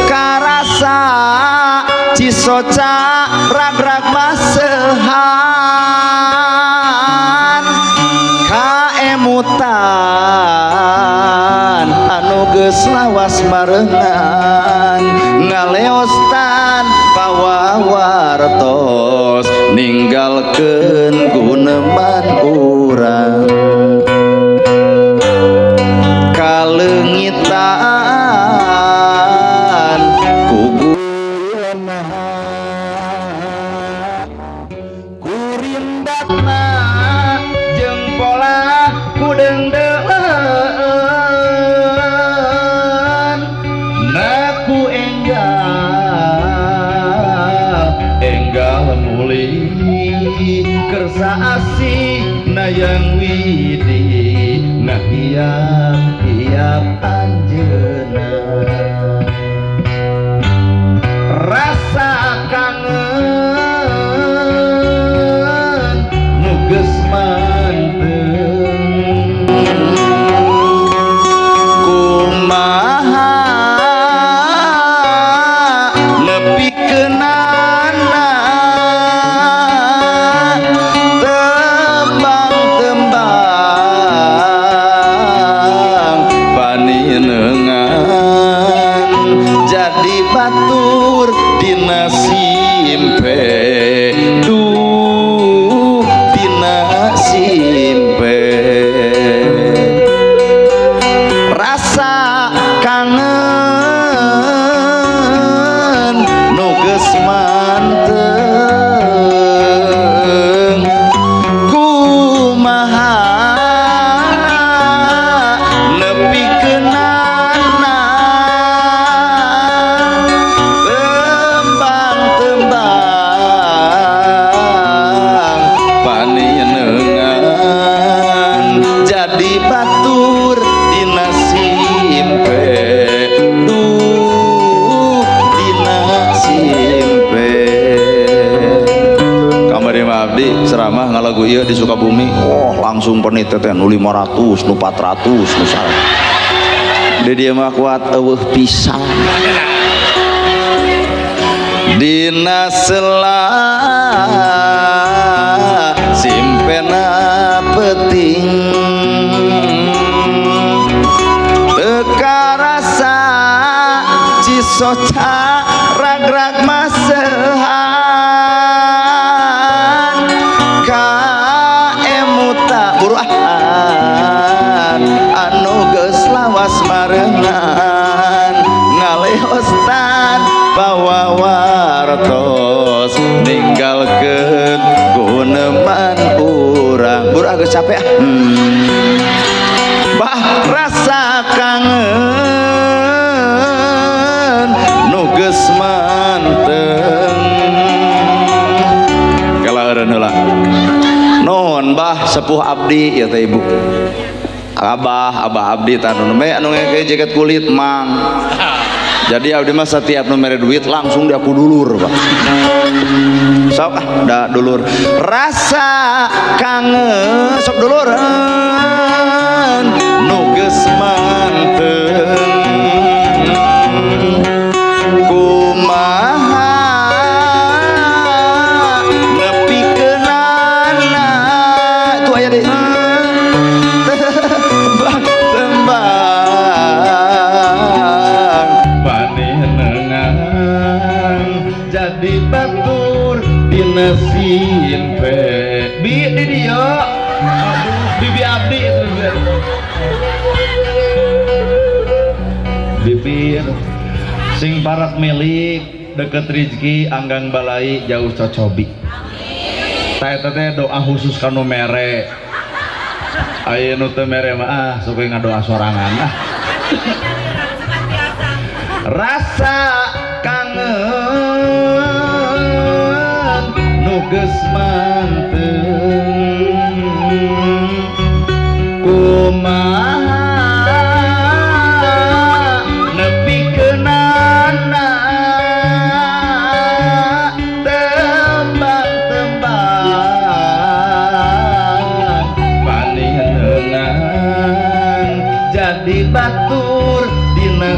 karasa cisoca ragrag masehan kaemutan anu geus lawas marengan ngaleostan pawawartos ninggalkeun guneman urang kalengitan kugu kurindatna jeung pola kudengdeun naku enggal muli kersa asih nayang widi ngahiap-hiap anjeunna rasa kangen nu geus manteng kumaha nepikeunana tembang-tembang paninengan jadi batur dina simpe duh dina simpe rasa kangen nu geus manteng kumaha nepikeunana tembang-tembang paninengan jadi batur dina simpe duh dina simpe kamari mah abdi ceramah ngalagu ieu di Sukabumi langsung penit teh nu 500 nu 400 nu sareng di dieu mah kuat eueuh pisan dina sela simpena peuting teu karasa cisoca ragrag masehan kaemuta buruan anu geus lawas marengan ngaleostan pawawartos ninggalkeun guneman urang burah geus capek bah rasa kangen nu geus manteng kalaheureun heula nuhun bah sepuh abdi ya teh ibu abah abdi tanu me anu ngeke jaket kulit mang jadi abdi mah setiap nu mere duit langsung di aku dulur Pak sok da dulur rasa kangen sok dulureun nu geus manteng kumaha nepikeunana tu aya deui jadi batur dina simpe bi di dieu bibi abdi itu bibir sing parak milik deket rezeki anggang balai jauh cocobi teh doa khusus kanu mere aya nu teu mere mah sok ngadoa sorangan rasa kangen nu geus manteng kumaha nepikeunana tembang-tembang paninengan jadi batur dina